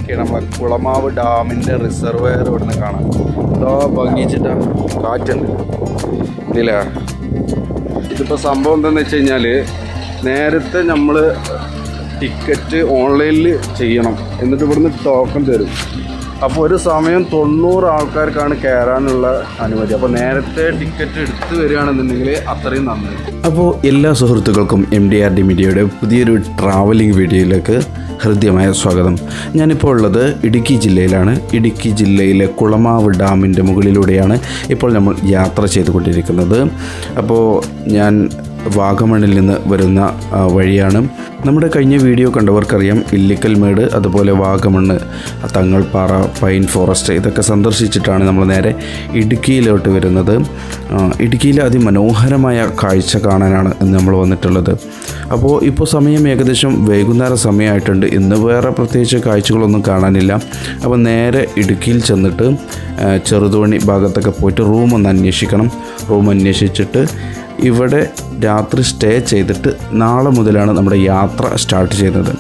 വഴിക്ക് നമ്മളെ കുളമാവ് ഡാമിൻ്റെ റിസർവെയർ ഇവിടുന്ന് കാണാം. എന്തോ ഭംഗിച്ചിട്ടാ കാറ്റുണ്ട് ഇല്ല. ഇതിപ്പോൾ സംഭവം എന്താണെന്ന് വെച്ച് കഴിഞ്ഞാൽ നേരത്തെ നമ്മൾ ടിക്കറ്റ് ഓൺലൈനിൽ ചെയ്യണം, എന്നിട്ട് ഇവിടുന്ന് ടോക്കൺ തരും. അപ്പോൾ ഒരു സമയം 90 ആൾക്കാർക്കാണ് കയറാനുള്ള അനുമതി. അപ്പോൾ നേരത്തെ ടിക്കറ്റ് എടുത്ത് വരികയാണെന്നുണ്ടെങ്കിൽ അത്രയും നന്ദി. അപ്പോൾ എല്ലാ സുഹൃത്തുക്കൾക്കും MDRD മീഡിയയുടെ പുതിയൊരു ട്രാവലിംഗ് വീഡിയോയിലേക്ക് ഹൃദ്യമായ സ്വാഗതം. ഞാനിപ്പോൾ ഉള്ളത് ഇടുക്കി ജില്ലയിലാണ്. ഇടുക്കി ജില്ലയിലെ കുളമാവ് ഡാമിൻ്റെ മുകളിലൂടെയാണ് ഇപ്പോൾ നമ്മൾ യാത്ര ചെയ്തുകൊണ്ടിരിക്കുന്നത്. അപ്പോൾ ഞാൻ വാഗമണ്ണിൽ നിന്ന് വരുന്ന വഴിയാണ്. നമ്മുടെ കഴിഞ്ഞ വീഡിയോ കണ്ടവർക്കറിയാം, ഇല്ലിക്കൽമേട് അതുപോലെ വാഗമണ്ണ്, തങ്ങൾപ്പാറ, പൈൻ ഫോറസ്റ്റ് ഇതൊക്കെ സന്ദർശിച്ചിട്ടാണ് നമ്മൾ നേരെ ഇടുക്കിയിലോട്ട് വരുന്നത്. ഇടുക്കിയിലെ അതിമനോഹരമായ കാഴ്ച കാണാനാണ് ഇന്ന് നമ്മൾ വന്നിട്ടുള്ളത്. അപ്പോൾ ഇപ്പോൾ സമയം ഏകദേശം വൈകുന്നേര സമയമായിട്ടുണ്ട്. ഇന്ന് വേറെ പ്രത്യേകിച്ച് കാഴ്ചകളൊന്നും കാണാനില്ല. അപ്പോൾ നേരെ ഇടുക്കിയിൽ ചെന്നിട്ട് ചെറുതോണി ഭാഗത്തൊക്കെ പോയിട്ട് റൂമൊന്ന് അന്വേഷിക്കണം. റൂം അന്വേഷിച്ചിട്ട് ഇവിടെ രാത്രി സ്റ്റേ ചെയ്തിട്ട് നാളെ മുതലാണ് നമ്മുടെ യാത്ര സ്റ്റാർട്ട് ചെയ്യുന്നത്.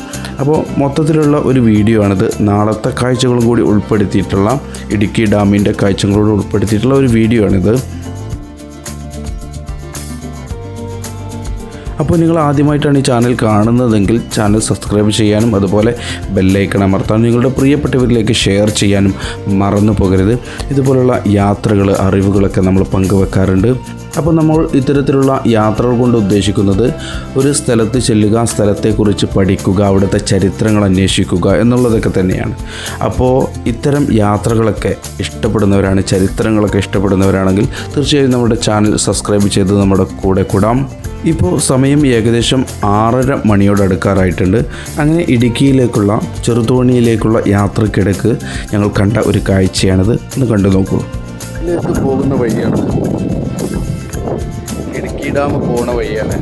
അപ്പോൾ മൊത്തത്തിലുള്ള ഒരു വീഡിയോ ആണിത്. നാളത്തെ കാഴ്ചകളും കൂടി ഉൾപ്പെടുത്തിയിട്ടുള്ള, ഇടുക്കി ഡാമിൻ്റെ കാഴ്ചകളോട് ഉൾപ്പെടുത്തിയിട്ടുള്ള ഒരു വീഡിയോ ആണിത്. അപ്പോൾ നിങ്ങൾ ആദ്യമായിട്ടാണ് ഈ ചാനൽ കാണുന്നതെങ്കിൽ ചാനൽ സബ്സ്ക്രൈബ് ചെയ്യാനും അതുപോലെ ബെല്ലൈക്കൺ അമർത്താനും നിങ്ങളുടെ പ്രിയപ്പെട്ടവരിലേക്ക് ഷെയർ ചെയ്യാനും മറന്നു പോകരുത്. ഇതുപോലുള്ള യാത്രകൾ, അറിവുകളൊക്കെ നമ്മൾ പങ്കുവെക്കാറുണ്ട്. അപ്പോൾ നമ്മൾ ഇത്തരത്തിലുള്ള യാത്രകൾ കൊണ്ട് ഉദ്ദേശിക്കുന്നത് ഒരു സ്ഥലത്ത് ചെല്ലുക, സ്ഥലത്തെക്കുറിച്ച് പഠിക്കുക, അവിടുത്തെ ചരിത്രങ്ങൾ അന്വേഷിക്കുക എന്നുള്ളതൊക്കെ തന്നെയാണ്. അപ്പോൾ ഇത്തരം യാത്രകളൊക്കെ ഇഷ്ടപ്പെടുന്നവരാണ്, ചരിത്രങ്ങളൊക്കെ ഇഷ്ടപ്പെടുന്നവരാണെങ്കിൽ തീർച്ചയായും നമ്മുടെ ചാനൽ സബ്സ്ക്രൈബ് ചെയ്ത് നമ്മുടെ കൂടെ കൂടാം. ഇപ്പോൾ സമയം ഏകദേശം 6:30 മണിയോടടുക്കാറായിട്ടുണ്ട്. അങ്ങനെ ഇടുക്കിയിലേക്കുള്ള, ചെറുതോണിയിലേക്കുള്ള യാത്രക്കിടക്ക് ഞങ്ങൾ കണ്ട ഒരു കാഴ്ചയാണിത്. ഒന്ന് കണ്ടു നോക്കൂ. ഇതിലേക്ക് പോകുന്ന വഴിയാണ്, ഇടുക്കി ഡാം പോകുന്ന വഴിയാണ്.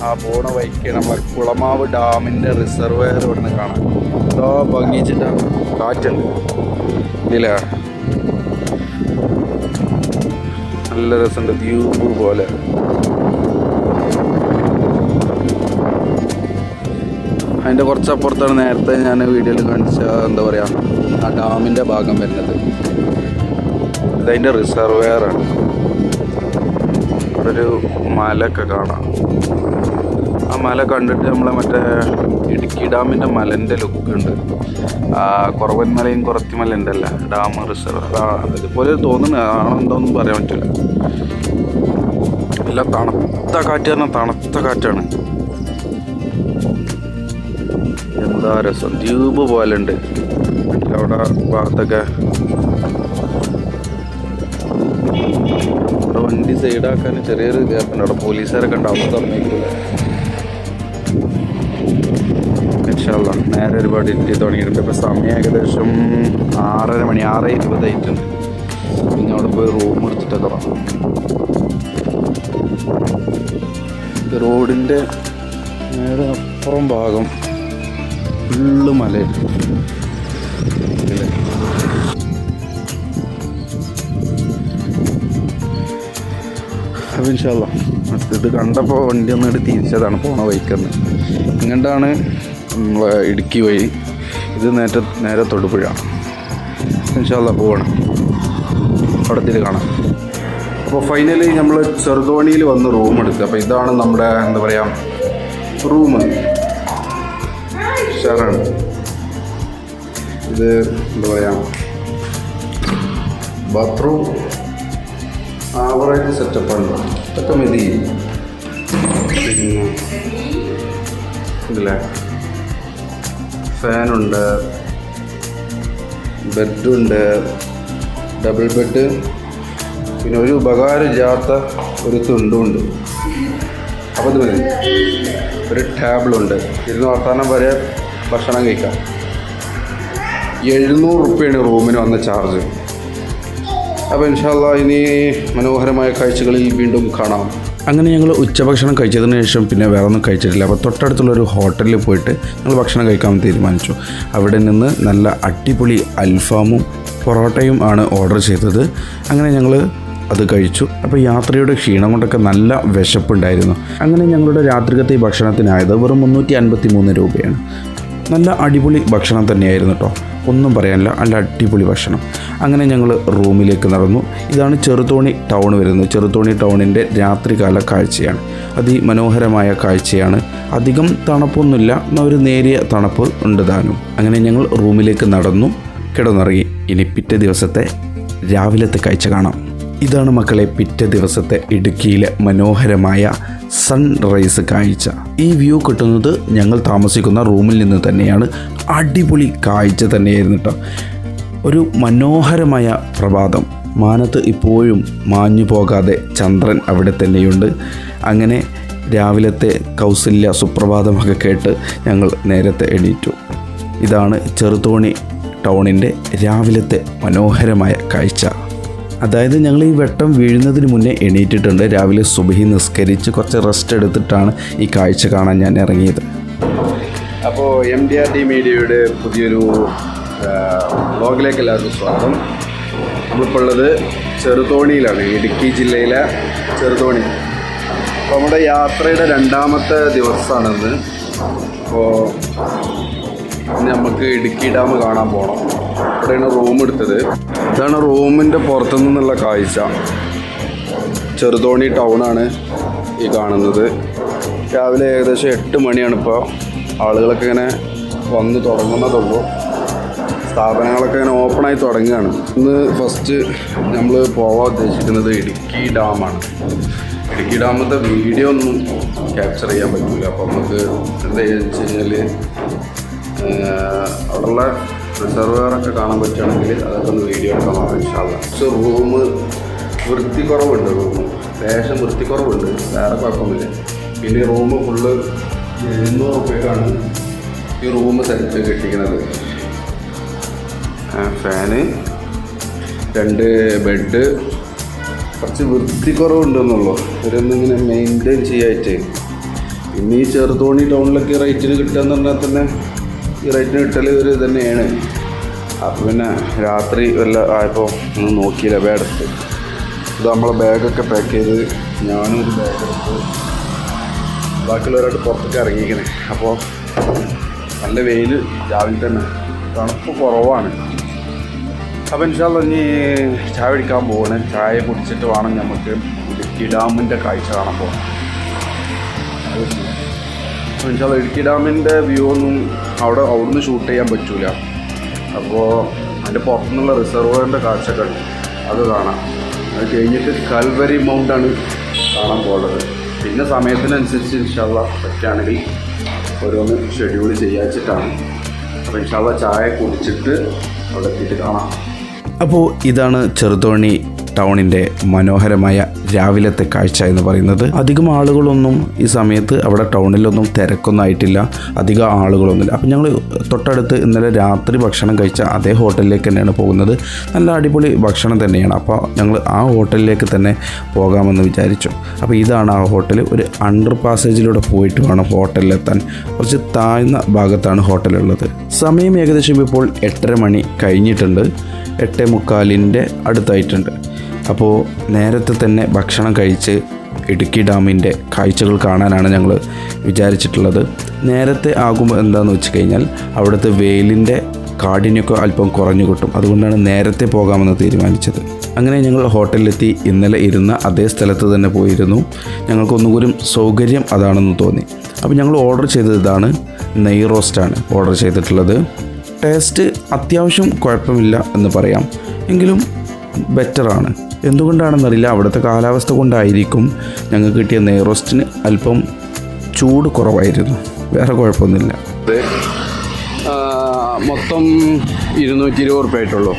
ആ പോകുന്ന വഴിക്ക് നമ്മളെ കുളമാവ് ഡാമിൻ്റെ റിസർവെയർ ഇവിടുന്ന് കാണാം. എന്തോ ഭംഗിച്ചിട്ടാ കാറ്റുണ്ട് ഇല്ല. നല്ല രസമുണ്ട്, ദ്വീപ് പോലെ. അതിൻ്റെ കുറച്ചപ്പുറത്താണ് നേരത്തെ ഞാൻ വീഡിയോയിൽ കാണിച്ച എന്താ പറയുക, ആ ഡാമിൻ്റെ ഭാഗം വരുന്നത്. ഇതതിൻ്റെ റിസർവെയറാണ്. അവിടെ ഒരു മലയൊക്കെ കാണാം. ആ മല കണ്ടിട്ട് നമ്മളെ മറ്റേ ഇടുക്കി ഡാമിൻ്റെ മലൻ്റെ ലുക്ക് ഉണ്ട്. കുറവൻ മലയും കുറത്തിമല ഉണ്ടല്ല, ഡാം റിസർവർ അതുപോലെ തോന്നുന്നു. ആണെന്തോന്നും പറയാൻ പറ്റില്ല. എല്ലാം തണുത്ത കാറ്റ്, പറഞ്ഞാൽ തണുത്ത കാറ്റാണ്. എന്താ രസം, ദ്വീപ് പോലെ ഉണ്ട്. അവിടെ ഭാഗത്തൊക്കെ അവിടെ വണ്ടി സൈഡാക്കാൻ ചെറിയൊരു ഗ്യാപ്പുണ്ട്. അവിടെ പോലീസുകാരൊക്കെ ഉണ്ടാവും, തുറന്നേക്കില്ല. ഇൻഷാല്ലാ നേരെ ഒരുപാട് എത്തി തുടങ്ങിയിട്ടുണ്ട്. ഇപ്പോൾ സമയം ഏകദേശം 6:30 മണി, 6:20 ആയിട്ടുണ്ട്. പിന്നെ അവിടെ പോയി റൂം എടുത്തിട്ടൊക്കെ വേണം. റോഡിൻ്റെ നേരെ അപ്പുറം ഭാഗം ഫുള്ള് മലയാണ്. അപ്പോൾ ഇൻഷാല്ലാ ഇത് കണ്ടപ്പോൾ വണ്ടി ഒന്നിട്ട് തിരിച്ചതാണ് പോണ വഴിക്കെന്ന്. ഇങ്ങോട്ടാണ് നമ്മളെ ഇടുക്കി വഴി. ഇത് നേരെ തൊടുപുഴ. ഇൻഷാല്ലാ പോവാണ്, അവിടത്തിൽ കാണാം. അപ്പോൾ ഫൈനലി നമ്മൾ ചെറുതോണിയിൽ വന്ന് റൂം എടുക്കുക. അപ്പോൾ ഇതാണ് നമ്മുടെ എന്താ പറയുക റൂം. ഷെയറാണ് ഇത്. എന്താ പറയുക, ബാത്റൂം ആവറേജ് സെറ്റപ്പാണ്. ഇതൊക്കെ മതി. പിന്നെ ഇതില്ലേ ഫാനുണ്ട്, ബെഡുണ്ട്, ഡബിൾ ബെഡ്, പിന്നെ ഒരു ഉപകാരമില്ലാത്ത ഒരു തുണ്ടുണ്ട്. അപ്പോൾ ഇത് മതി. ഒരു ടേബിളുണ്ട്, ഇരുന്ന് വർത്താനം വരെ ഭക്ഷണം കഴിക്കാം. 700 റുപ്യയാണ് റൂമിന് വന്ന ചാർജ്. അപ്പോൾ ഇൻഷാല്ലാ ഇനി മനോഹരമായ കാഴ്ചകളിൽ വീണ്ടും കാണാം. അങ്ങനെ ഞങ്ങൾ ഉച്ചഭക്ഷണം കഴിച്ചതിന് ശേഷം പിന്നെ വേറെ ഒന്നും കഴിച്ചിട്ടില്ല. അപ്പോൾ തൊട്ടടുത്തുള്ളൊരു ഹോട്ടലിൽ പോയിട്ട് ഞങ്ങൾ ഭക്ഷണം കഴിക്കാൻ തീരുമാനിച്ചു. അവിടെ നിന്ന് നല്ല അടിപൊളി അൽഫാമും പൊറോട്ടയും ആണ് ഓർഡർ ചെയ്തത്. അങ്ങനെ ഞങ്ങൾ അത് കഴിച്ചു. അപ്പോൾ യാത്രയുടെ ക്ഷീണം കൊണ്ടൊക്കെ നല്ല വിശപ്പുണ്ടായിരുന്നു. അങ്ങനെ ഞങ്ങളുടെ രാത്രികത്തെ ഭക്ഷണത്തിനായത് വെറും 353 രൂപയാണ്. നല്ല അടിപൊളി ഭക്ഷണം തന്നെയായിരുന്നു കേട്ടോ. ഒന്നും പറയാനില്ല, നല്ല അടിപൊളി ഭക്ഷണം. അങ്ങനെ ഞങ്ങൾ റൂമിലേക്ക് നടന്നു. ഇതാണ് ചെറുതോണി ടൗൺ വരുന്നത്. ചെറുതോണി ടൗണിൻ്റെ രാത്രികാല കാഴ്ചയാണ്. അതിമനോഹരമായ കാഴ്ചയാണ്. അധികം തണുപ്പൊന്നുമില്ല, എന്നാൽ ഒരു നേരിയ തണുപ്പ് ഉണ്ട് താനും. അങ്ങനെ ഞങ്ങൾ റൂമിലേക്ക് നടന്നു, കിടന്നുറങ്ങി. ഇനി പിറ്റേ ദിവസത്തെ രാവിലത്തെ കാഴ്ച കാണാം. ഇതാണ് മക്കളെ പിറ്റേ ദിവസത്തെ ഇടുക്കിയിലെ മനോഹരമായ സൺറൈസ് കാഴ്ച. ഈ വ്യൂ കിട്ടുന്നത് ഞങ്ങൾ താമസിക്കുന്ന റൂമിൽ നിന്ന് തന്നെയാണ്. അടിപൊളി കാഴ്ച തന്നെയായിരുന്നു കേട്ടോ. ഒരു മനോഹരമായ പ്രഭാതം. മാനത്ത് ഇപ്പോഴും മാഞ്ഞു പോകാതെ ചന്ദ്രൻ അവിടെ തന്നെയുണ്ട്. അങ്ങനെ രാവിലത്തെ കൗസല്യ സുപ്രഭാതമൊക്കെ കേട്ട് ഞങ്ങൾ നേരത്തെ എണീറ്റു. ഇതാണ് ചെറുതോണി ടൗണിൻ്റെ രാവിലത്തെ മനോഹരമായ കാഴ്ച. അതായത് ഞങ്ങൾ ഈ വെട്ടം വീഴുന്നതിന് മുന്നേ എണീറ്റിട്ടുണ്ട്. രാവിലെ സുബഹി നിസ്കരിച്ച് കുറച്ച് റെസ്റ്റ് എടുത്തിട്ടാണ് ഈ കാഴ്ച കാണാൻ ഞാൻ ഇറങ്ങിയത്. അപ്പോൾ MDRD മീഡിയയുടെ പുതിയൊരു വ്ളോഗിലേക്ക് എല്ലാവർക്കും സ്വാഗതം. നമ്മളിപ്പോൾ ഉള്ളത് ചെറുതോണിയിലാണ്, ഇടുക്കി ജില്ലയിലെ ചെറുതോണി. അപ്പോൾ നമ്മുടെ യാത്രയുടെ 2ാമത്തെ ദിവസമാണിന്ന്. അപ്പോൾ നമുക്ക് ഇടുക്കി ഡാം കാണാൻ പോകണം. ഇവിടെയാണ് റൂം എടുത്തത്. ഇതാണ് റൂമിൻ്റെ പുറത്തു നിന്നുള്ള കാഴ്ച. ചെറുതോണി ടൗണാണ് ഈ കാണുന്നത്. രാവിലെ ഏകദേശം 8 മണിയാണ്. ഇപ്പോൾ ആളുകളൊക്കെ ഇങ്ങനെ വന്ന് തുടങ്ങുന്നതുള്ളൂ. സ്ഥാപനങ്ങളൊക്കെ ഇങ്ങനെ ഓപ്പണായി തുടങ്ങുകയാണ്. ഇന്ന് ഫസ്റ്റ് നമ്മൾ പോകാൻ ഉദ്ദേശിക്കുന്നത് ഇടുക്കി ഡാമാണ്. ഇടുക്കി ഡാമത്തെ വീഡിയോ ഒന്നും ക്യാപ്ചർ ചെയ്യാൻ പറ്റില്ല. അപ്പോൾ നമുക്ക് എന്താ വെച്ച് കഴിഞ്ഞാൽ അവിടെയുള്ള റിസർവറൊക്കെ കാണാൻ പറ്റുകയാണെങ്കിൽ അതൊക്കെ ഒന്ന് വീഡിയോ എടുക്കാൻ നോക്കാം ഇൻഷാല്ലാ. പക്ഷേ വൃത്തിക്കുറവുണ്ട്. ലേശം വൃത്തിക്കുറവുണ്ട്, വേറെ കുഴപ്പമൊന്നുമില്ല. പിന്നെ റൂം ഫുള്ള് 700 രൂപയ്ക്കാണ് ഈ റൂം സെറ്റ് കിട്ടിക്കുന്നത്. Fan, 2 bed. കുറച്ച് വൃത്തിക്കുറവുണ്ടെന്നുള്ളൂ. ഇവരൊന്നിങ്ങനെ മെയിൻറ്റെയിൻ ചെയ്യായിട്ട്. പിന്നെ ഈ ചെറുതോണി ടൗണിലൊക്കെ റേറ്റിന് കിട്ടുക എന്ന് പറഞ്ഞാൽ തന്നെ ഈ റേറ്റിന് കിട്ടൽ ഒരു തന്നെയാണ്. അപ്പോൾ പിന്നെ രാത്രി വല്ല ആയപ്പോൾ ഒന്നും നോക്കിയില്ല, ബാഗെടുത്ത്. ഇത് നമ്മളെ ബാഗൊക്കെ പാക്ക് ചെയ്ത് ഞാനും ഒരു ബാഗെടുത്ത് ബാക്കിയുള്ളവരായിട്ട് പുറത്തൊക്കെ ഇറങ്ങിയിരിക്കണേ. അപ്പോൾ നല്ല വെയിൽ രാവിലെ തന്നെ, തണുപ്പ് കുറവാണ്. അപ്പോൾ ഇൻഷാല്ലാ ഇനി ചായ കുടിക്കാൻ പോകണം. ചായ കുടിച്ചിട്ട് വേണം നമുക്ക് ഇടുക്കി ഡാമിൻ്റെ കാഴ്ച കാണാൻ പോകാൻ. ഇൻഷാല്ലാ ഇടുക്കി ഡാമിൻ്റെ വ്യൂ ഒന്നും അവിടുന്ന് ഷൂട്ട് ചെയ്യാൻ പറ്റില്ല. അപ്പോൾ അതിൻ്റെ പുറത്തുനിന്നുള്ള റിസർവറിൻ്റെ കാഴ്ചകൾ അത് കാണാം. അത് കഴിഞ്ഞിട്ട് കൽവരി മൗണ്ടാണ് കാണാൻ പോകുന്നത്. പിന്നെ സമയത്തിനനുസരിച്ച് ഇൻഷാല്ലാ പറ്റുകയാണെങ്കിൽ ഓരോന്ന് ഷെഡ്യൂൾ ചെയ്യാച്ചിട്ടാണ്. അപ്പോൾ ഇൻഷാല്ലാ ചായ കുടിച്ചിട്ട് അവിടെ എത്തിയിട്ട് കാണാം. അപ്പോൾ ഇതാണ് ചെറുതോണി ടൗണിൻ്റെ മനോഹരമായ രാവിലത്തെ കാഴ്ച എന്ന് പറയുന്നത്. അധികം ആളുകളൊന്നും ഈ സമയത്ത് അവിടെ ടൗണിലൊന്നും തിരക്കൊന്നും ആയിട്ടില്ല, അധികം ആളുകളൊന്നുമില്ല. അപ്പോൾ ഞങ്ങൾ തൊട്ടടുത്ത് ഇന്നലെ രാത്രി ഭക്ഷണം കഴിച്ച അതേ ഹോട്ടലിലേക്ക് തന്നെയാണ് പോകുന്നത്. നല്ല അടിപൊളി ഭക്ഷണം തന്നെയാണ്. അപ്പോൾ ഞങ്ങൾ ആ ഹോട്ടലിലേക്ക് തന്നെ പോകാമെന്ന് വിചാരിച്ചു. അപ്പോൾ ഇതാണ് ആ ഹോട്ടൽ. ഒരു അണ്ടർ പാസേജിലൂടെ പോയിട്ട് വേണം ഹോട്ടലിലെത്താൻ. കുറച്ച് താഴ്ന്ന ഭാഗത്താണ് ഹോട്ടലുള്ളത്. സമയം ഏകദേശം ഇപ്പോൾ 8:30 മണി കഴിഞ്ഞിട്ടുണ്ട്. 8:45 അടുത്തായിട്ടുണ്ട്. അപ്പോൾ നേരത്തെ തന്നെ ഭക്ഷണം കഴിച്ച് ഇടുക്കി ഡാമിൻ്റെ കാഴ്ചകൾ കാണാനാണ് ഞങ്ങൾ വിചാരിച്ചിട്ടുള്ളത്. നേരത്തെ ആകുമ്പോൾ എന്താണെന്ന് വെച്ച് കഴിഞ്ഞാൽ അവിടുത്തെ വെയിലിൻ്റെ കാഠിന്യമൊക്കെ അല്പം കുറഞ്ഞു കിട്ടും. അതുകൊണ്ടാണ് നേരത്തെ പോകാമെന്ന് തീരുമാനിച്ചത്. അങ്ങനെ ഞങ്ങൾ ഹോട്ടലിലെത്തി. ഇന്നലെ ഇരുന്ന അതേ സ്ഥലത്ത് തന്നെ പോയിരുന്നു. ഞങ്ങൾക്കൊന്നുകൂടി സൗകര്യം അതാണെന്ന് തോന്നി. അപ്പോൾ ഞങ്ങൾ ഓർഡർ ചെയ്തത് ഇതാണ്, നെയ് റോസ്റ്റാണ് ഓർഡർ ചെയ്തിട്ടുള്ളത്. ടേസ്റ്റ് അത്യാവശ്യം കുഴപ്പമില്ല എന്ന് പറയാം, എങ്കിലും ബെറ്ററാണ്. എന്തുകൊണ്ടാണെന്നറിയില്ല, അവിടുത്തെ കാലാവസ്ഥ കൊണ്ടായിരിക്കും. ഞങ്ങൾക്ക് കിട്ടിയ നെയ് റോസ്റ്റിന് അല്പം ചൂട് കുറവായിരുന്നു, വേറെ കുഴപ്പമൊന്നുമില്ല. മൊത്തം 220 രൂപ ആയിട്ടുള്ളൂ.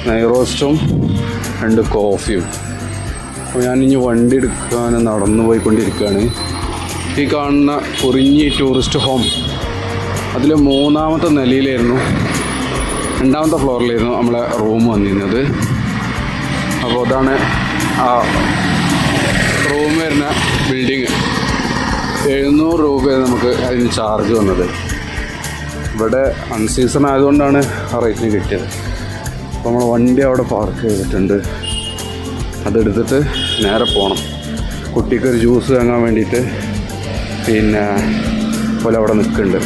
നെയ് റോസ്റ്റും 2 കോഫിയും. അപ്പോൾ ഞാനിനി വണ്ടി എടുക്കാൻ നടന്നു പോയിക്കൊണ്ടിരിക്കുകയാണ്. ഈ കാണുന്ന കുറിഞ്ഞി ടൂറിസ്റ്റ് ഹോം, അതിൽ 3ാമത്തെ നിലയിലായിരുന്നു, 2ാമത്തെ ഫ്ലോറിലായിരുന്നു നമ്മളെ റൂം വന്നിരുന്നത്. അപ്പോൾ അതാണ് ആ റൂം വരുന്ന ബിൽഡിങ്. 700 രൂപ നമുക്ക് അതിന് ചാർജ് വന്നത്. ഇവിടെ അൺസീസൺ ആയതുകൊണ്ടാണ് ആ റേറ്റിന് കിട്ടിയത്. അപ്പോൾ നമ്മൾ വണ്ടി അവിടെ പാർക്ക് ചെയ്തിട്ടുണ്ട്. അതെടുത്തിട്ട് നേരെ പോകണം. കുട്ടിക്കൊരു ജ്യൂസ് വാങ്ങാൻ വേണ്ടിയിട്ട് പിന്നെ പോലെ അവിടെ നിൽക്കുന്നുണ്ട്.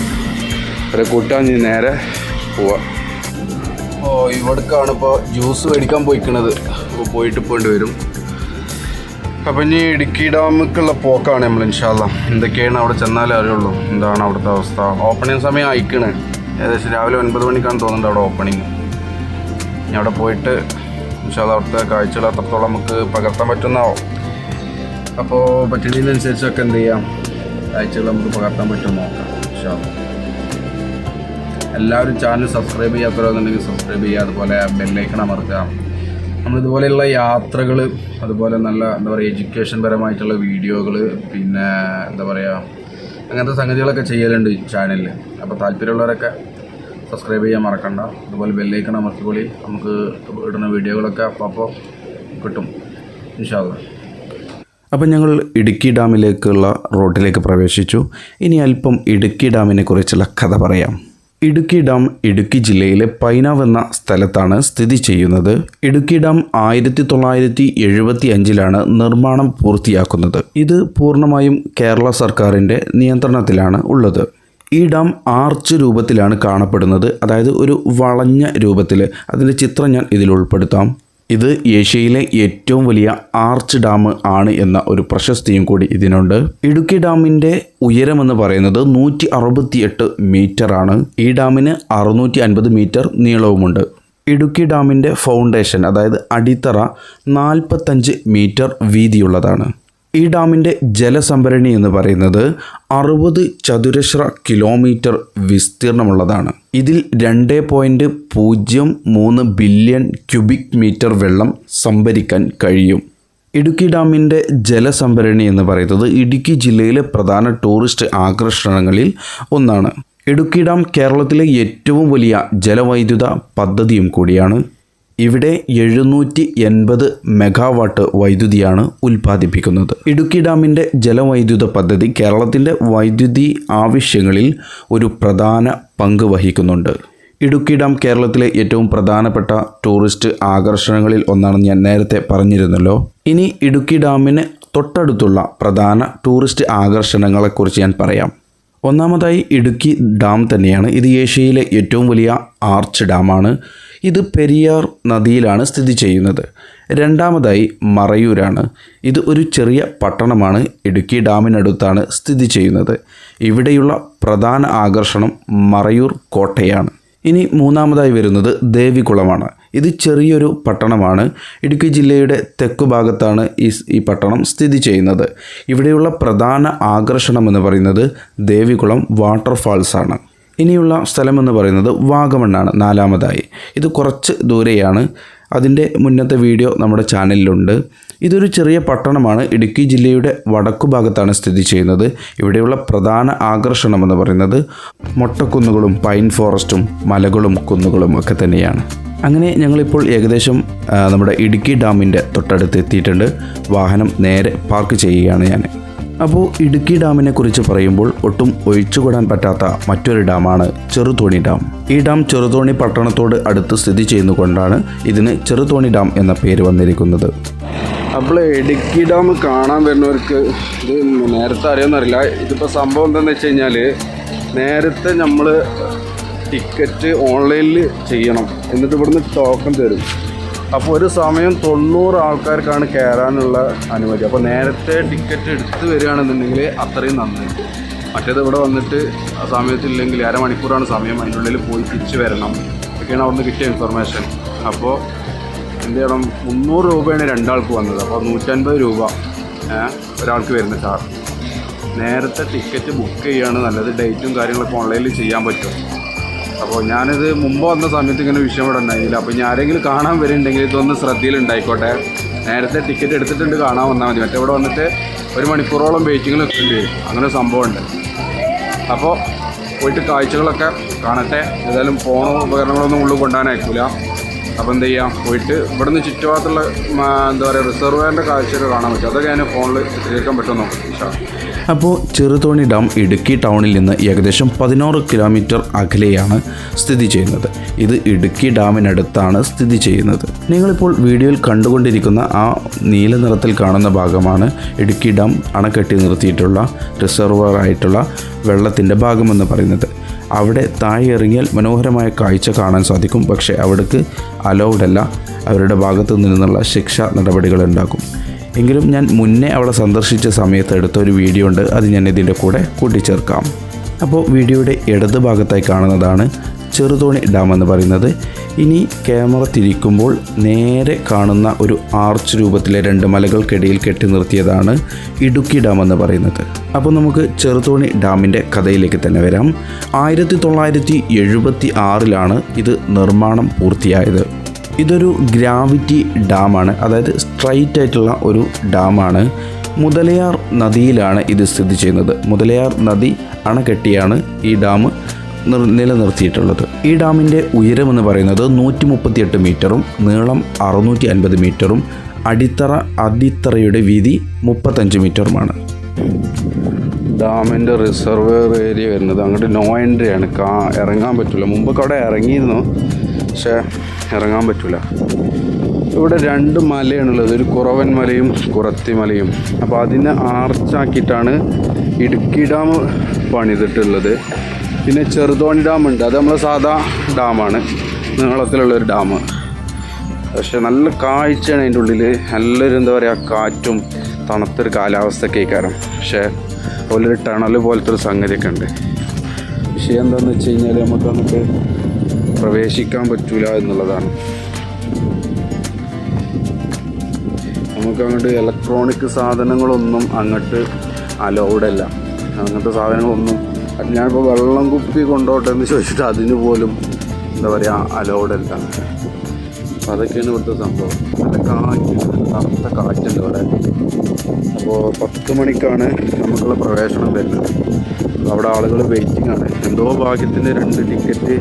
അവരെ കൂട്ടാൻ നേരെ പോവാം. അപ്പോൾ ഇവിടേക്കാണ് ഇപ്പോൾ ജ്യൂസ് മേടിക്കാൻ പോയിക്കണത്. അപ്പോൾ പോയിട്ട് പോകേണ്ടി വരും. അപ്പോൾ ഇനി ഇടുക്കി ഡാമിലേക്കുള്ള പോക്കാണ് നമ്മൾ ഇൻഷാ അല്ലാ. എന്തൊക്കെയാണ് അവിടെ ചെന്നാലേ അറിയുള്ളൂ എന്താണ് അവിടുത്തെ അവസ്ഥ. ഓപ്പണിങ് സമയം അയക്കണേ, ഏകദേശം രാവിലെ 9 മണിക്കാണ് തോന്നുന്നുണ്ട് അവിടെ ഓപ്പണിങ്. ഇനി അവിടെ പോയിട്ട് ഇൻഷാ അല്ലാ അവിടുത്തെ കാഴ്ചകൾ അത്രത്തോളം നമുക്ക് പകർത്താൻ പറ്റുന്നതാവും. അപ്പോൾ പറ്റുന്നതിനനുസരിച്ചൊക്കെ എന്ത് ചെയ്യാം, കാഴ്ചകൾ നമുക്ക് പകർത്താൻ പറ്റും നോക്കാം ഇൻഷാ അല്ലാ. എല്ലാവരും ചാനൽ സബ്സ്ക്രൈബ് ചെയ്യാത്തവരെന്നുണ്ടെങ്കിൽ സബ്സ്ക്രൈബ് ചെയ്യുക, അതുപോലെ ബെല്ലൈക്കൺ അമർത്തുക. നമ്മളിതുപോലെയുള്ള യാത്രകൾ, അതുപോലെ നല്ല എന്താ പറയുക എഡ്യൂക്കേഷൻ പരമായിട്ടുള്ള വീഡിയോകൾ, പിന്നെ എന്താ പറയുക അങ്ങനത്തെ സംഗതികളൊക്കെ ചെയ്യലുണ്ട് ചാനലിൽ. അപ്പോൾ താല്പര്യമുള്ളവരൊക്കെ സബ്സ്ക്രൈബ് ചെയ്യാൻ മറക്കണ്ട. അതുപോലെ ബെല്ലൈക്കൺ അമർത്തിക്കോളി, നമുക്ക് ഇടുന്ന വീഡിയോകളൊക്കെ അപ്പോൾ കിട്ടും ഇൻഷാ അല്ലാ. അപ്പം ഞങ്ങൾ ഇടുക്കി ഡാമിലേക്കുള്ള റോഡിലേക്ക് പ്രവേശിച്ചു. ഇനി അല്പം ഇടുക്കി ഡാമിനെ കുറിച്ചുള്ള കഥ പറയാം. ഇടുക്കി ഡാം ഇടുക്കി ജില്ലയിലെ പൈനാവ് എന്ന സ്ഥലത്താണ് സ്ഥിതി ചെയ്യുന്നത്. ഇടുക്കി ഡാം 1975 നിർമ്മാണം പൂർത്തിയാക്കുന്നത്. ഇത് പൂർണ്ണമായും കേരള സർക്കാരിൻ്റെ നിയന്ത്രണത്തിലാണ് ഉള്ളത്. ഈ ഡാം ആർച്ച് രൂപത്തിലാണ് കാണപ്പെടുന്നത്, അതായത് ഒരു വളഞ്ഞ രൂപത്തിൽ. അതിൻ്റെ ചിത്രം ഞാൻ ഇതിൽ ഉൾപ്പെടുത്താം. ഇത് ഏഷ്യയിലെ ഏറ്റവും വലിയ ആർച്ച് ഡാം ആണ് എന്ന ഒരു പ്രശസ്തിയും കൂടി ഇതിനുണ്ട്. ഇടുക്കി ഡാമിൻ്റെ ഉയരമെന്ന് പറയുന്നത് 168 മീറ്ററാണ്. ഈ ഡാമിന് 650 മീറ്റർ നീളവുമുണ്ട്. ഇടുക്കി ഡാമിൻ്റെ ഫൗണ്ടേഷൻ, അതായത് അടിത്തറ 45 മീറ്റർ വീതിയുള്ളതാണ്. ഈ ഡാമിൻ്റെ ജലസംഭരണി എന്ന് പറയുന്നത് 60 ചതുരശ്ര കിലോമീറ്റർ വിസ്തീർണമുള്ളതാണ്. ഇതിൽ 2.03 ബില്യൺ ക്യൂബിക് മീറ്റർ വെള്ളം സംഭരിക്കാൻ കഴിയും. ഇടുക്കി ഡാമിൻ്റെ ജലസംഭരണി എന്ന് പറയുന്നത് ഇടുക്കി ജില്ലയിലെ പ്രധാന ടൂറിസ്റ്റ് ആകർഷണങ്ങളിൽ ഒന്നാണ്. ഇടുക്കി ഡാം കേരളത്തിലെ ഏറ്റവും വലിയ ജലവൈദ്യുത പദ്ധതിയും കൂടിയാണ്. ഇവിടെ 780 മെഗാവാട്ട് വൈദ്യുതിയാണ് ഉൽപ്പാദിപ്പിക്കുന്നത്. ഇടുക്കി ഡാമിൻ്റെ ജലവൈദ്യുത പദ്ധതി കേരളത്തിൻ്റെ വൈദ്യുതി ആവശ്യങ്ങളിൽ ഒരു പ്രധാന പങ്ക് വഹിക്കുന്നുണ്ട്. ഇടുക്കി ഡാം കേരളത്തിലെ ഏറ്റവും പ്രധാനപ്പെട്ട ടൂറിസ്റ്റ് ആകർഷണങ്ങളിൽ ഒന്നാണെന്ന് ഞാൻ നേരത്തെ പറഞ്ഞിരുന്നല്ലോ. ഇനി ഇടുക്കി ഡാമിന് തൊട്ടടുത്തുള്ള പ്രധാന ടൂറിസ്റ്റ് ആകർഷണങ്ങളെക്കുറിച്ച് ഞാൻ പറയാം. ഒന്നാമതായി ഇടുക്കി ഡാം തന്നെയാണ്. ഇത് ഏഷ്യയിലെ ഏറ്റവും വലിയ ആർച്ച് ഡാമാണ്. ഇത് പെരിയാർ നദിയിലാണ് സ്ഥിതി ചെയ്യുന്നത്. രണ്ടാമതായി മറയൂരാണ്. ഇത് ഒരു ചെറിയ പട്ടണമാണ്, ഇടുക്കി ഡാമിനടുത്താണ് സ്ഥിതി ചെയ്യുന്നത്. ഇവിടെയുള്ള പ്രധാന ആകർഷണം മറയൂർ കോട്ടയാണ്. ഇനി മൂന്നാമതായി വരുന്നത് ദേവികുളമാണ്. ഇത് ചെറിയൊരു പട്ടണമാണ്. ഇടുക്കി ജില്ലയുടെ തെക്കു ഭാഗത്താണ് ഈ പട്ടണം സ്ഥിതി ചെയ്യുന്നത്. ഇവിടെയുള്ള പ്രധാന ആകർഷണം എന്ന് പറയുന്നത് ദേവികുളം വാട്ടർഫാൾസ് ആണ്. ഇനിയുള്ള സ്ഥലമെന്ന് പറയുന്നത് വാഗമണ്ണാണ് നാലാമതായി. ഇത് കുറച്ച് ദൂരെയാണ്. അതിൻ്റെ മുന്നത്തെ വീഡിയോ നമ്മുടെ ചാനലിലുണ്ട്. ഇതൊരു ചെറിയ പട്ടണമാണ്. ഇടുക്കി ജില്ലയുടെ വടക്കു ഭാഗത്താണ് സ്ഥിതി ചെയ്യുന്നത്. ഇവിടെയുള്ള പ്രധാന ആകർഷണമെന്ന് പറയുന്നത് മൊട്ടക്കുന്നുകളും പൈൻ ഫോറസ്റ്റും മലകളും കുന്നുകളും ഒക്കെ തന്നെയാണ്. അങ്ങനെ ഞങ്ങളിപ്പോൾ ഏകദേശം നമ്മുടെ ഇടുക്കി ഡാമിൻ്റെ തൊട്ടടുത്ത് എത്തിയിട്ടുണ്ട്. വാഹനം നേരെ പാർക്ക് ചെയ്യുകയാണ് ഞാൻ. അപ്പോൾ ഇടുക്കി ഡാമിനെ കുറിച്ച് പറയുമ്പോൾ ഒട്ടും ഒഴിച്ചുകൂടാൻ പറ്റാത്ത മറ്റൊരു ഡാമാണ് ചെറുതോണി ഡാം. ഈ ഡാം ചെറുതോണി പട്ടണത്തോട് അടുത്ത് സ്ഥിതി ചെയ്യുന്നതുകൊണ്ടാണ് ഇതിന് ചെറുതോണി ഡാം എന്ന പേര് വന്നിരിക്കുന്നത്. അപ്പോൾ ഇടുക്കി ഡാം കാണാൻ വരുന്നവർക്ക് ഇത് നേരത്തെ അറിയാമെന്നറിയില്ല. ഇതിപ്പോൾ സംഭവം എന്താണെന്ന് വെച്ച് കഴിഞ്ഞാൽ, നേരത്തെ നമ്മൾ ടിക്കറ്റ് ഓൺലൈനിൽ ചെയ്യണം, എന്നിട്ട് ഇവിടുന്ന് ടോക്കൺ തരും. അപ്പോൾ ഒരു സമയം 90 ആൾക്കാർക്കാണ് കയറാനുള്ള അനുമതി. അപ്പോൾ നേരത്തെ ടിക്കറ്റ് എടുത്ത് വരികയാണെന്നുണ്ടെങ്കിൽ അത്രയും നന്ദി. മറ്റേത് ഇവിടെ വന്നിട്ട് ആ സമയത്തില്ലെങ്കിൽ അരമണിക്കൂറാണ് സമയം, അതിനുള്ളിൽ പോയി തിരിച്ച് വരണം. ഒക്കെയാണ് അവിടുന്ന് കിട്ടിയ ഇൻഫർമേഷൻ. അപ്പോൾ എന്ത് ചെയ്യണം, 300 രൂപയാണ് രണ്ടാൾക്ക് വന്നത്. അപ്പോൾ 150 രൂപ ഒരാൾക്ക് വരുന്ന ചാർജ്. നേരത്തെ ടിക്കറ്റ് ബുക്ക് ചെയ്യുകയാണ് നല്ലത്. ഡേറ്റും കാര്യങ്ങളൊക്കെ ഓൺലൈനിൽ ചെയ്യാൻ പറ്റും. അപ്പോൾ ഞാനിത് മുമ്പ് വന്ന സമയത്ത് ഇങ്ങനെ വിഷയം ഇവിടെ ഉണ്ടായില്ല. അപ്പോൾ ഇനി ആരെങ്കിലും കാണാൻ വരുന്നുണ്ടെങ്കിൽ ഇതൊന്ന് ശ്രദ്ധയിലുണ്ടായിക്കോട്ടെ. നേരത്തെ ടിക്കറ്റ് എടുത്തിട്ടുണ്ട് കാണാൻ വന്നാൽ മതി. മറ്റേ ഇവിടെ വന്നിട്ട് 1 മണിക്കൂറോളം വെയിറ്റിങ്ങിൽ നിൽക്കേണ്ടി വരും. അങ്ങനെ ഒരു സംഭവമുണ്ട്. അപ്പോൾ പോയിട്ട് കാഴ്ചകളൊക്കെ കാണട്ടെ. ഏതായാലും ഫോണോ ഉപകരണങ്ങളൊന്നും ഉള്ളിൽ കൊണ്ടുപോകാനായിരിക്കില്ല. അപ്പോൾ എന്ത് ചെയ്യാം, പോയിട്ട് ഇവിടെ നിന്ന് ചുറ്റുഭാഗത്തുള്ള എന്താ പറയുക റിസർവറിൻ്റെ കാഴ്ചയൊക്കെ കാണാൻ പറ്റും. അതൊക്കെ ഞാൻ ഫോണിൽ ചിത്രീകരിക്കാൻ പറ്റുമെന്ന് നോക്കാം. അപ്പോൾ ചെറുതോണി ഡാം ഇടുക്കി ടൗണിൽ നിന്ന് ഏകദേശം 16 കിലോമീറ്റർ അകലെയാണ് സ്ഥിതി ചെയ്യുന്നത്. ഇത് ഇടുക്കി ഡാമിനടുത്താണ് സ്ഥിതി ചെയ്യുന്നത്. നിങ്ങളിപ്പോൾ വീഡിയോയിൽ കണ്ടുകൊണ്ടിരിക്കുന്ന ആ നീല നിറത്തിൽ കാണുന്ന ഭാഗമാണ് ഇടുക്കി ഡാം അണക്കെട്ടി നിർത്തിയിട്ടുള്ള റിസർവറായിട്ടുള്ള വെള്ളത്തിൻ്റെ ഭാഗമെന്ന് പറയുന്നത്. അവിടെ താഴെ ഇറങ്ങിയാൽ മനോഹരമായ കാഴ്ച കാണാൻ സാധിക്കും. പക്ഷേ അവിടേക്ക് അലൗഡ് അല്ല. അവരുടെ ഭാഗത്തു നിന്നുള്ള ശിക്ഷാ നടപടികൾ ഉണ്ടാക്കും. എങ്കിലും ഞാൻ മുന്നേ അവിടെ സന്ദർശിച്ച സമയത്ത് എടുത്ത ഒരു വീഡിയോ ഉണ്ട്, അത് ഞാൻ ഇതിൻ്റെ കൂടെ കൂട്ടിച്ചേർക്കാം. അപ്പോൾ വീഡിയോയുടെ ഇടത് ഭാഗത്തായി കാണുന്നതാണ് ചെറുതോണി ഡാം എന്ന് പറയുന്നത്. ഇനി ക്യാമറ തിരിക്കുമ്പോൾ നേരെ കാണുന്ന ഒരു ആർച്ച് രൂപത്തിലെ 2 മലകൾക്കിടയിൽ കെട്ടി നിർത്തിയതാണ് ഇടുക്കി ഡാം എന്ന് പറയുന്നത്. അപ്പോൾ നമുക്ക് ചെറുതോണി ഡാമിൻ്റെ കഥയിലേക്ക് തന്നെ വരാം. 1976 ഇത് നിർമ്മാണം പൂർത്തിയായത്. ഇതൊരു ഗ്രാവിറ്റി ഡാമാണ്, അതായത് സ്ട്രൈറ്റ് ആയിട്ടുള്ള ഒരു ഡാമാണ്. മുതലയാർ നദിയിലാണ് ഇത് സ്ഥിതി ചെയ്യുന്നത്. മുതലയാർ നദി അണകെട്ടിയാണ് ഈ ഡാം നിലനിർത്തിയിട്ടുള്ളത്. ഈ ഡാമിൻ്റെ ഉയരമെന്ന് പറയുന്നത് 138 മീറ്ററും നീളം 650 മീറ്ററും അടിത്തറയുടെ വീതി 35 മീറ്ററുമാണ്. ഡാമിൻ്റെ റിസർവെയർ ഏരിയ വരുന്നത് അങ്ങോട്ട് നോ എൻട്രി ആണ്. ഇറങ്ങാൻ പറ്റില്ല. മുമ്പൊക്കെ അവിടെ ഇറങ്ങിയിരുന്നു, പക്ഷേ ഇറങ്ങാൻ പറ്റില്ല. ഇവിടെ 2 മലയാണുള്ളത്, ഒരു കുറവൻ മലയും കുറത്തി മലയും. അപ്പോൾ അതിനെ ആർച്ചാക്കിയിട്ടാണ് ഇടുക്കി ഡാം പണിതിട്ടുള്ളത്. പിന്നെ ചെറുതോണി ഡാമുണ്ട്, അത് നമ്മൾ സാധാ ഡാമാണ്, നീളത്തിലുള്ളൊരു ഡാം. പക്ഷെ നല്ല കാഴ്ചയാണ് അതിൻ്റെ ഉള്ളിൽ. നല്ലൊരു എന്താ പറയുക, കാറ്റും തണുത്തൊരു കാലാവസ്ഥയൊക്കെ ആയിക്കാരം. പക്ഷേ അതുപോലൊരു ടണൽ പോലത്തെ ഒരു സംഗതിയൊക്കെ ഉണ്ട്. വിഷയം എന്താണെന്ന് വെച്ച് കഴിഞ്ഞാൽ നമുക്ക് അങ്ങോട്ട് പ്രവേശിക്കാൻ പറ്റൂല എന്നുള്ളതാണ്. നമുക്ക് അങ്ങോട്ട് ഇലക്ട്രോണിക് സാധനങ്ങളൊന്നും അങ്ങോട്ട് അലൗഡല്ല. അങ്ങനത്തെ സാധനങ്ങളൊന്നും ഞാനിപ്പോൾ വെള്ളം കുപ്പി കൊണ്ടോട്ടെ എന്ന് ചോദിച്ചിട്ട് അതിന് പോലും എന്താ പറയുക അലൗഡല്ല. അപ്പോൾ അതൊക്കെയാണ് ഇവിടുത്തെ സംഭവം. നല്ല കാറ്റ്, തണുത്ത കാറ്റുണ്ട് ഇവിടെ. അപ്പോൾ 10 മണിക്കാണ് നമുക്കുള്ള പ്രവേശനം വരുന്നത്. അവിടെ ആളുകൾ വെയിറ്റിംഗ് ആണ്. എന്തോ ഭാഗ്യത്തിന് 2 ടിക്കറ്റ്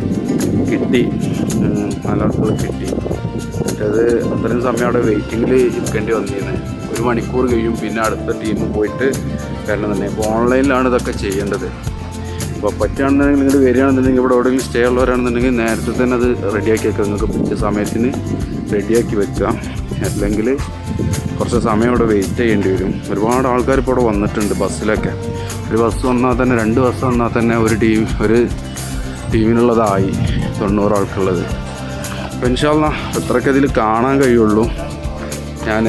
കിട്ടി, നല്ല ആളുകൾ കിട്ടി. അത് അത്രയും സമയം അവിടെ വെയിറ്റിങ്ങിൽ ഇരിക്കേണ്ടി വന്നിരുന്നത്. 1 മണിക്കൂർ കഴിയും, പിന്നെ അടുത്ത ടീം പോയിട്ട് വരണം തന്നെ. ഇപ്പോൾ ഓൺലൈനിലാണ് ഇതൊക്കെ ചെയ്യേണ്ടത്. അപ്പോൾ പറ്റുകയാണെന്നുണ്ടെങ്കിൽ നിങ്ങൾ വരികയാണെന്നുണ്ടെങ്കിൽ ഇവിടെ എവിടെയെങ്കിലും സ്റ്റേ ഉള്ളവരാണെന്നുണ്ടെങ്കിൽ നേരത്തെ തന്നെ അത് റെഡിയാക്കി വെക്കുക. നിങ്ങൾക്ക് പിറ്റേ സമയത്തിന് റെഡിയാക്കി വെക്കുക. അല്ലെങ്കിൽ കുറച്ച് സമയം ഇവിടെ വെയിറ്റ് ചെയ്യേണ്ടി വരും. ഒരുപാട് ആൾക്കാർ ഇപ്പോൾ ഇവിടെ വന്നിട്ടുണ്ട് ബസ്സിലൊക്കെ. ഒരു ബസ് വന്നാൽ തന്നെ 2 ബസ് വന്നാൽ തന്നെ ഒരു ടീമിനുള്ളതായി 90 ആൾക്കുള്ളത്. അപ്പോൾ ഇൻഷാല്ലാ ഇത്രയൊക്കെ ഇതിൽ കാണാൻ കഴിയുള്ളൂ. ഞാൻ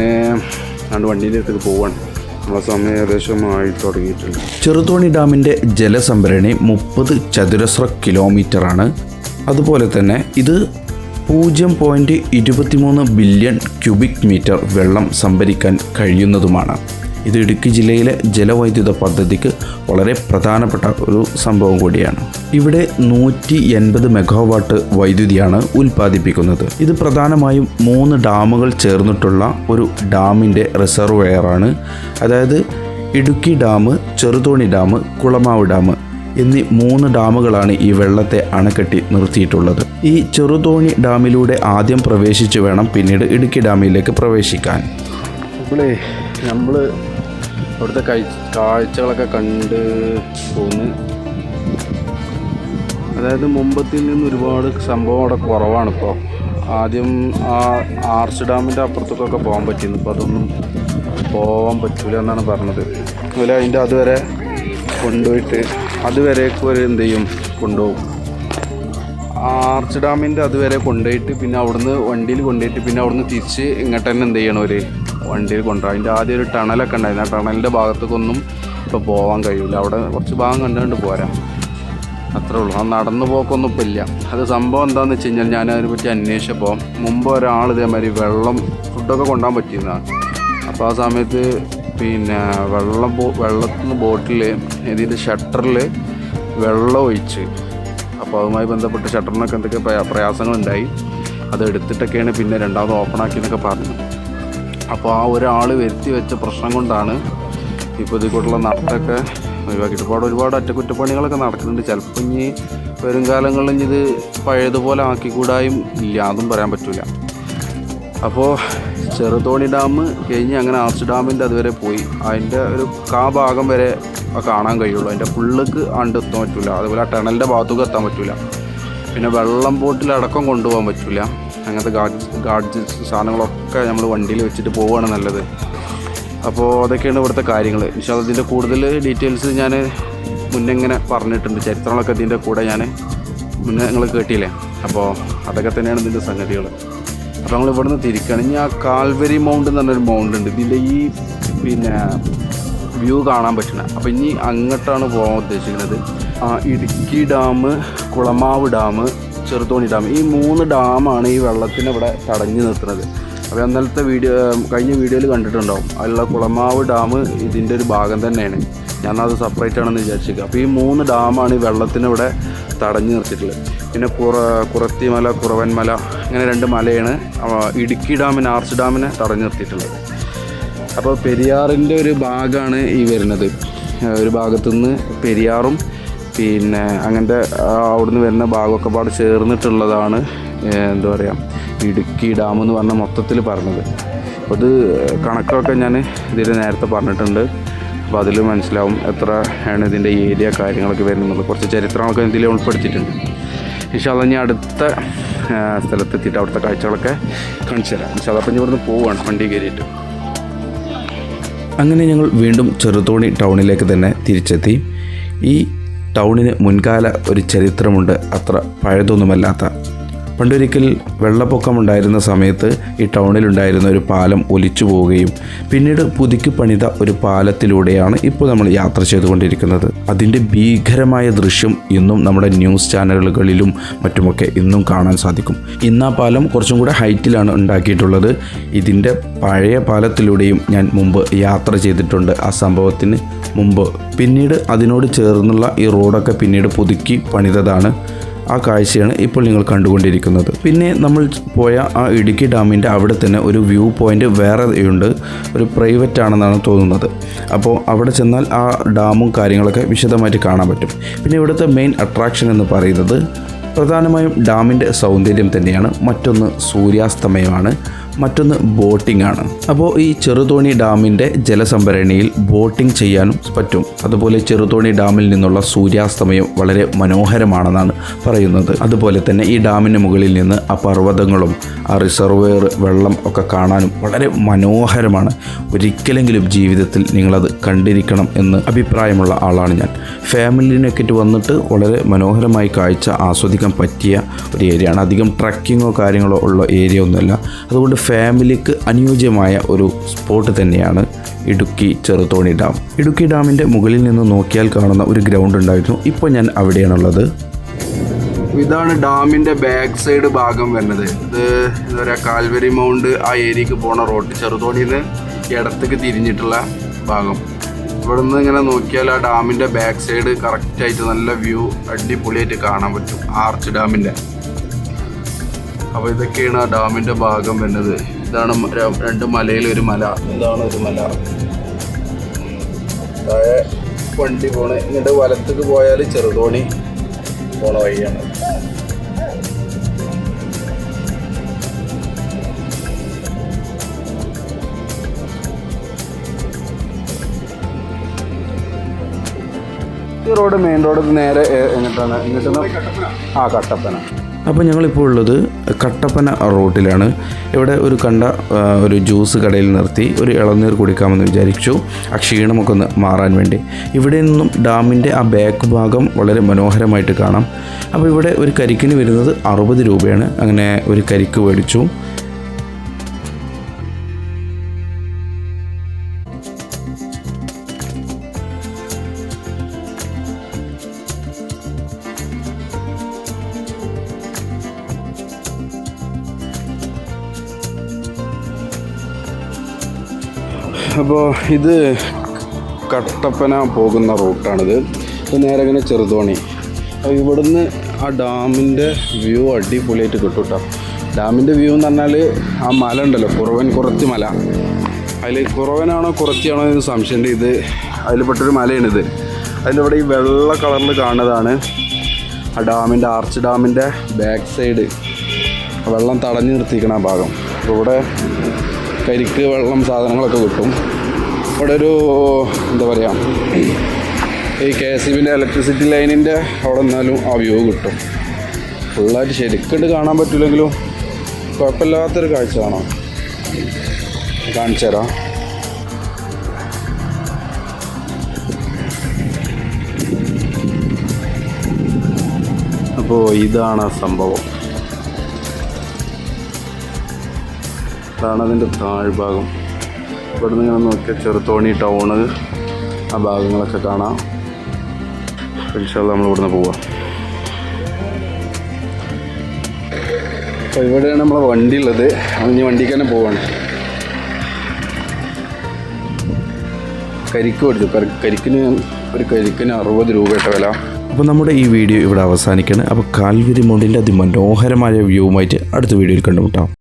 വണ്ടീൻ്റെ അടുത്തേക്ക് പോവാണ്. നമ്മളെ സമയം ഏകദേശമായി തുടങ്ങിയിട്ടുണ്ട്. ചെറുതോണി ഡാമിൻ്റെ ജലസംഭരണി 30 ചതുരശ്ര കിലോമീറ്ററാണ്. അതുപോലെ തന്നെ ഇത് 0.23 ബില്യൺ ക്യൂബിക് മീറ്റർ വെള്ളം സംഭരിക്കാൻ കഴിയുന്നതുമാണ്. ഇത് ഇടുക്കി ജില്ലയിലെ ജലവൈദ്യുത പദ്ധതിക്ക് വളരെ പ്രധാനപ്പെട്ട ഒരു സംഭവം കൂടിയാണ്. ഇവിടെ 180 മെഗാവാട്ട് വൈദ്യുതിയാണ് ഉൽപ്പാദിപ്പിക്കുന്നത്. ഇത് പ്രധാനമായും 3 ഡാമുകൾ ചേർന്നിട്ടുള്ള ഒരു ഡാമിൻ്റെ റിസർവെയറാണ്. അതായത് Idukki dam, Cheruthoni dam, Kulamavu dam എന്നീ 3 ഡാമുകളാണ് ഈ വെള്ളത്തെ അണക്കെട്ടി നിർത്തിയിട്ടുള്ളത്. ഈ ചെറുതോണി ഡാമിലൂടെ ആദ്യം പ്രവേശിച്ച് വേണം പിന്നീട് ഇടുക്കി ഡാമിലേക്ക് പ്രവേശിക്കാൻ. നമ്മൾ അവിടുത്തെ കാഴ്ചകളൊക്കെ കണ്ട് പോന്ന്. അതായത് മുമ്പത്തിൽ നിന്ന് ഒരുപാട് സംഭവം അവിടെ കുറവാണ്. ഇപ്പോൾ ആദ്യം ആ ആർച്ച് ഡാമിൻ്റെ അപ്പുറത്തേക്കൊക്കെ പോകാൻ പറ്റിയിരുന്നു. ഇപ്പോൾ അതൊന്നും പോകാൻ പറ്റില്ല എന്നാണ് പറഞ്ഞത്. അതുപോലെ അതിൻ്റെ അതുവരെ കൊണ്ടുപോയിട്ട് അതുവരേക്ക് ഒരു എന്ത് ചെയ്യും, കൊണ്ടുപോകും. ആർച്ച് ഡാമിൻ്റെ അതുവരെ കൊണ്ടുപോയിട്ട് പിന്നെ അവിടുന്ന് വണ്ടിയിൽ കൊണ്ടുപോയിട്ട് പിന്നെ അവിടുന്ന് തിരിച്ച് ഇങ്ങോട്ട് തന്നെ എന്ത് ചെയ്യണം, ഒരു വണ്ടിയിൽ കൊണ്ടുപോകും. അതിൻ്റെ ആദ്യം ഒരു ടണലൊക്കെ ഉണ്ടായിരുന്നു. ആ ടണലിൻ്റെ ഭാഗത്തേക്കൊന്നും ഇപ്പോൾ പോകാൻ കഴിയില്ല. അവിടെ കുറച്ച് ഭാഗം കണ്ടുകൊണ്ട് പോരാം, അത്രേ ഉള്ളൂ. ആ നടന്നു പോക്കൊന്നും ഇപ്പോൾ ഇല്ല. അത് സംഭവം എന്താണെന്ന് വെച്ച് കഴിഞ്ഞാൽ ഞാൻ അതിനെപ്പറ്റി അന്വേഷിച്ചപ്പോൾ മുമ്പ് ഒരാൾ ഇതേമാതിരി ഫുഡൊക്കെ കൊണ്ടുപോകാൻ പറ്റിയിരുന്നതാണ്. അപ്പോൾ ആ സമയത്ത് പിന്നെ വെള്ളത്തിൽ നിന്ന് ബോട്ടിൽ ഇതിൻ്റെ ഷട്ടറിൽ വെള്ളം ഒഴിച്ച്, അപ്പോൾ അതുമായി ബന്ധപ്പെട്ട് ഷട്ടറിനൊക്കെ എന്തൊക്കെ പ്രയാസങ്ങളുണ്ടായി. അതെടുത്തിട്ടൊക്കെയാണ് പിന്നെ രണ്ടാമത് ഓപ്പണാക്കിയെന്നൊക്കെ പറഞ്ഞു. അപ്പോൾ ആ ഒരാൾ വരുത്തി വെച്ച പ്രശ്നം കൊണ്ടാണ് ഇപ്പോൾ ഇതിൽക്കൂട്ടുള്ള നടത്തൊക്കെ ഒഴിവാക്കിയിട്ട്. ഒരുപാട് അറ്റകുറ്റപ്പണികളൊക്കെ നടക്കുന്നുണ്ട്. ചിലപ്പോൾ ഇനി വരും കാലങ്ങളിൽ ഇത് പഴയതുപോലെ ആക്കിക്കൂടായും ഇല്ല, അതും പറയാൻ പറ്റില്ല. അപ്പോൾ ചെറുതോണി ഡാം കഴിഞ്ഞ് അങ്ങനെ ആർച്ച് ഡാമിൻ്റെ അതുവരെ പോയി. അതിൻ്റെ ഒരു ഭാഗം വരെ കാണാൻ കഴിയുള്ളൂ. അതിൻ്റെ ഫുള്ളിലേക്ക് എത്താൻ പറ്റില്ല. അതുപോലെ ആ ടണലിൻ്റെ ഭാഗത്തേക്ക് എത്താൻ പറ്റില്ല. പിന്നെ വെള്ളം ബോട്ടിലടക്കം കൊണ്ടുപോകാൻ പറ്റില്ല. അങ്ങനത്തെ ഗാഡ്ജറ്റ്സ് സാധനങ്ങളൊക്കെ നമ്മൾ വണ്ടിയിൽ വെച്ചിട്ട് പോവുകയാണ് നല്ലത്. അപ്പോൾ അതൊക്കെയാണ് ഇവിടുത്തെ കാര്യങ്ങൾ. പക്ഷേ അതിൻ്റെ കൂടുതൽ ഡീറ്റെയിൽസ് ഞാൻ മുന്നേ ഇങ്ങനെ പറഞ്ഞിട്ടുണ്ട്, ചരിത്രങ്ങളൊക്കെ ഇതിൻ്റെ കൂടെ ഞാൻ മുന്നേ നിങ്ങൾ കേട്ടില്ലേ. അപ്പോൾ അതൊക്കെ തന്നെയാണ് ഇതിൻ്റെ സംഗതികൾ. അപ്പോൾ ഞങ്ങൾ ഇവിടുന്ന് തിരിക്കുകയാണ്. ഇനി ആ കാൽവരി മൗണ്ട് എന്ന് പറഞ്ഞൊരു മൗണ്ട് ഉണ്ട് ഇതിൻ്റെ ഈ വ്യൂ കാണാൻ പറ്റണം. അപ്പോൾ ഇനി അങ്ങോട്ടാണ് പോകാൻ ഉദ്ദേശിക്കുന്നത്. Idukki dam, Kulamavu dam, Cheruthoni dam, ഈ 3 ഡാമാണ് ഈ വെള്ളത്തിന് ഇവിടെ തടഞ്ഞു നിർത്തുന്നത്. അപ്പോൾ ഇന്നലത്തെ കഴിഞ്ഞ വീഡിയോയിൽ കണ്ടിട്ടുണ്ടാവും. അതിലുള്ള കുളമാവ് ഡാം ഇതിൻ്റെ ഒരു ഭാഗം തന്നെയാണ്. ഞാനത് സെപ്പറേറ്റ് ആണെന്ന് വിചാരിച്ചിരിക്കുക. അപ്പോൾ ഈ 3 ഡാമാണ് ഈ വെള്ളത്തിന് ഇവിടെ തടഞ്ഞു നിർത്തിയിട്ടുള്ളത്. പിന്നെ കുറത്തിമല, കുറവൻമല, ഇങ്ങനെ 2 മലയാണ് ഇടുക്കി ഡാമിന്, ആർച്ച് ഡാമിനെ തടഞ്ഞു നിർത്തിയിട്ടുള്ളത്. അപ്പോൾ പെരിയാറിൻ്റെ ഒരു ഭാഗമാണ് ഈ വരുന്നത്. ഒരു ഭാഗത്തുനിന്ന് പെരിയാറും പിന്നെ അങ്ങനത്തെ അവിടുന്ന് വരുന്ന ഭാഗമൊക്കെ പാട് ചേർന്നിട്ടുള്ളതാണ് എന്താ പറയുക ഇടുക്കി ഡാം എന്ന് പറഞ്ഞാൽ മൊത്തത്തിൽ പറഞ്ഞത്. അപ്പോൾ ഇത് കണക്കൊക്കെ ഞാൻ ഇതിൽ നേരത്തെ പറഞ്ഞിട്ടുണ്ട്. അപ്പോൾ അതിൽ മനസ്സിലാവും എത്രയാണ് ഇതിൻ്റെ ഏരിയ കാര്യങ്ങളൊക്കെ വരുന്നത്. കുറച്ച് ചരിത്രങ്ങളൊക്കെ ഇതിൽ ഉൾപ്പെടുത്തിയിട്ടുണ്ട്. ഇൻഷാല്ലാ ഇനി അടുത്ത സ്ഥലത്തെത്തിയിട്ട് അവിടുത്തെ കാഴ്ചകളൊക്കെ കാണിച്ചു തരാം. ഇൻഷാല്ലാ അപ്പം ഇവിടുന്ന് പോവുകയാണ് വണ്ടി കയറിയിട്ട്. അങ്ങനെ ഞങ്ങൾ വീണ്ടും ചെറുതോണി ടൗണിലേക്ക് തന്നെ തിരിച്ചെത്തി. ഈ ടൗണിന് മുൻകാല ഒരു ചരിത്രമുണ്ട്, അത്ര പഴയതൊന്നുമല്ലാത്ത. പണ്ടൊരിക്കൽ വെള്ളപ്പൊക്കമുണ്ടായിരുന്ന സമയത്ത് ഈ ടൗണിലുണ്ടായിരുന്ന ഒരു പാലം ഒലിച്ചു പോവുകയും പിന്നീട് പുതുക്കി പണിത ഒരു പാലത്തിലൂടെയാണ് ഇപ്പോൾ നമ്മൾ യാത്ര ചെയ്തുകൊണ്ടിരിക്കുന്നത്. അതിൻ്റെ ഭീകരമായ ദൃശ്യം ഇന്നും നമ്മുടെ ന്യൂസ് ചാനലുകളിലും മറ്റുമൊക്കെ ഇന്നും കാണാൻ സാധിക്കും. ഇന്ന് ആ പാലം കുറച്ചും കൂടെ ഹൈറ്റിലാണ് ഉണ്ടാക്കിയിട്ടുള്ളത്. ഇതിൻ്റെ പഴയ പാലത്തിലൂടെയും ഞാൻ മുമ്പ് യാത്ര ചെയ്തിട്ടുണ്ട് ആ സംഭവത്തിന് മുമ്പ്. പിന്നീട് അതിനോട് ചേർന്നുള്ള ഈ റോഡൊക്കെ പിന്നീട് പുതുക്കി പണിതതാണ്. ആ കാഴ്ചയാണ് ഇപ്പോൾ നിങ്ങൾ കണ്ടുകൊണ്ടിരിക്കുന്നത്. പിന്നെ നമ്മൾ പോയ ആ ഇടുക്കി ഡാമിൻ്റെ അവിടെ തന്നെ ഒരു വ്യൂ പോയിൻ്റ് വേറെ ഉണ്ട്, ഒരു പ്രൈവറ്റ് ആണെന്നാണ് തോന്നുന്നത്. അപ്പോൾ അവിടെ ചെന്നാൽ ആ ഡാമും കാര്യങ്ങളൊക്കെ വിശദമായിട്ട് കാണാൻ പറ്റും. പിന്നെ ഇവിടുത്തെ മെയിൻ അട്രാക്ഷൻ എന്ന് പറയുന്നത് പ്രധാനമായും ഡാമിൻ്റെ സൗന്ദര്യം തന്നെയാണ്. മറ്റൊന്ന് സൂര്യാസ്തമയമാണ്, മറ്റൊന്ന് ബോട്ടിംഗ് ആണ്. അപ്പോൾ ഈ ചെറുതോണി ഡാമിൻ്റെ ജലസംഭരണിയിൽ ബോട്ടിംഗ് ചെയ്യാനും പറ്റും. അതുപോലെ ചെറുതോണി ഡാമിൽ നിന്നുള്ള സൂര്യാസ്തമയം വളരെ മനോഹരമാണെന്നാണ് പറയുന്നത്. അതുപോലെ തന്നെ ഈ ഡാമിന് മുകളിൽ നിന്ന് ആ പർവ്വതങ്ങളും ആ റിസർവെയർ വെള്ളം ഒക്കെ കാണാനും വളരെ മനോഹരമാണ്. ഒരിക്കലെങ്കിലും ജീവിതത്തിൽ നിങ്ങളത് കണ്ടിരിക്കണം എന്ന് അഭിപ്രായമുള്ള ആളാണ് ഞാൻ. ഫാമിലിനൊക്കെ വന്നിട്ട് വളരെ മനോഹരമായി കാഴ്ച ആസ്വദിക്കാൻ പറ്റിയ ഒരു ഏരിയയാണ്. അധികം ട്രക്കിങ്ങോ കാര്യങ്ങളോ ഉള്ള ഏരിയ ഒന്നുമല്ല. അതുകൊണ്ട് ഫാമിലിക്ക് അനുയോജ്യമായ ഒരു സ്പോട്ട് തന്നെയാണ് ഇടുക്കി ചെറുതോണി ഡാം. ഇടുക്കി ഡാമിൻ്റെ മുകളിൽ നിന്ന് നോക്കിയാൽ കാണുന്ന ഒരു ഗ്രൗണ്ട് ഉണ്ടായിരുന്നു. ഇപ്പോൾ ഞാൻ അവിടെയാണുള്ളത്. ഇതാണ് ഡാമിൻ്റെ ബാക്ക് സൈഡ് ഭാഗം വരുന്നത്. ഇത് എന്താ പറയുക കാൽവരി മൗണ്ട് ആ ഏരിയക്ക് പോണ റോഡ്, ചെറുതോണിയിൽ നിന്ന് ഇടത്തേക്ക് തിരിഞ്ഞിട്ടുള്ള ഭാഗം. ഇവിടെ നിന്ന് ഇങ്ങനെ നോക്കിയാൽ ആ ഡാമിൻ്റെ ബാക്ക് സൈഡ് കറക്റ്റായിട്ട് നല്ല വ്യൂ അടിപൊളിയായിട്ട് കാണാൻ പറ്റും, ആർച്ച് ഡാമിൻ്റെ. അപ്പോൾ ഇതൊക്കെയാണ് ആ ഡാമിൻ്റെ ഭാഗം വരുന്നത്. ഇതാണ് 2 മലയിൽ ഒരു മല, ഇതാണ് ഒരു മല. താഴെ വണ്ടി പോണേ, ഇങ്ങോട്ട് വലത്തേക്ക് പോയാൽ ചെറുതോണി പോണ വഴിയാണ്. ഈ റോഡ് മെയിൻ റോഡ് നേരെ എങ്ങോട്ടാണ്? ഇങ്ങോട്ട് കട്ടപ്പന. അപ്പോൾ ഞങ്ങളിപ്പോൾ ഉള്ളത് കട്ടപ്പന റോട്ടിലാണ്. ഇവിടെ ഒരു ജ്യൂസ് കടയിൽ നിർത്തി ഒരു ഇളനീർ കുടിക്കാമെന്ന് വിചാരിച്ചു, ആ ക്ഷീണമൊക്കെ ഒന്ന് മാറാൻ വേണ്ടി. ഇവിടെ നിന്നും ഡാമിൻ്റെ ആ ബാക്ക് ഭാഗം വളരെ മനോഹരമായിട്ട് കാണാം. അപ്പോൾ ഇവിടെ ഒരു കരിക്കിന് വരുന്നത് 60 രൂപയാണ്. അങ്ങനെ ഒരു കരിക്ക് മേടിച്ചു. അപ്പോൾ ഇത് കട്ടപ്പന പോകുന്ന റൂട്ടാണിത്. ഇത് നേരെ ഇങ്ങനെ ചെറുതോണി. അപ്പോൾ ഇവിടുന്ന് ആ ഡാമിൻ്റെ വ്യൂ അടിപൊളിയായിട്ട് കിട്ടും കേട്ടോ. ഡാമിൻ്റെ വ്യൂ എന്ന് പറഞ്ഞാൽ ആ മല ഉണ്ടല്ലോ, കുറത്തി മല. അതിൽ കുറവനാണോ കുറത്തിയാണോ എന്ന് സംശയമുണ്ട്. ഇത് അതിൽപ്പെട്ടൊരു മലയാണിത്. അതിലിവിടെ ഈ വെള്ള കളറിൽ കാണുന്നതാണ് ആ ഡാമിൻ്റെ, ആർച്ച് ഡാമിൻ്റെ ബാക്ക് സൈഡ് വെള്ളം തടഞ്ഞു നിർത്തിയിരിക്കണ ആ ഭാഗം. അപ്പോൾ ഇവിടെ കരിക്ക് വെള്ളം സാധനങ്ങളൊക്കെ കിട്ടും. ഇവിടെ ഒരു എന്താ പറയുക, ഈ KSEBിൻ്റെ ഇലക്ട്രിസിറ്റി ലൈനിൻ്റെ അവിടെ നിന്നാലും ആ വ്യൂ കിട്ടും. ഫുള്ളായിട്ട് ശരിക്കും കാണാൻ പറ്റില്ലെങ്കിലും കുഴപ്പമില്ലാത്തൊരു കാഴ്ച കാണാം. കാണിച്ചു തരാം. അപ്പോൾ ഇതാണ് ആ സംഭവം. ഇതാണ് അതിൻ്റെ താഴ്ഭാഗം. ഇവിടെ നിന്ന് ഇങ്ങനെ നോക്കിയാൽ ചെറുതോണി ടൗണ് ആ ഭാഗങ്ങളൊക്കെ കാണാം. ഇൻഷാല്ലാ നമ്മൾ ഇവിടുന്ന് പോവാം. അപ്പോൾ ഇവിടെയാണ് നമ്മളെ വണ്ടി ഉള്ളത്. ഇനി വണ്ടിക്ക് തന്നെ പോവാണ്. കരിക്ക് കൊടുത്തു. കരിക്കിന് 60 രൂപയുടെ വില. അപ്പോൾ നമ്മുടെ ഈ വീഡിയോ ഇവിടെ അവസാനിക്കുകയാണ്. അപ്പോൾ കാൽവരി മൗണ്ടിൻ്റെ അതിമനോഹരമായ വ്യൂവുമായിട്ട് അടുത്ത വീഡിയോയിൽ കണ്ടുമുട്ടാം.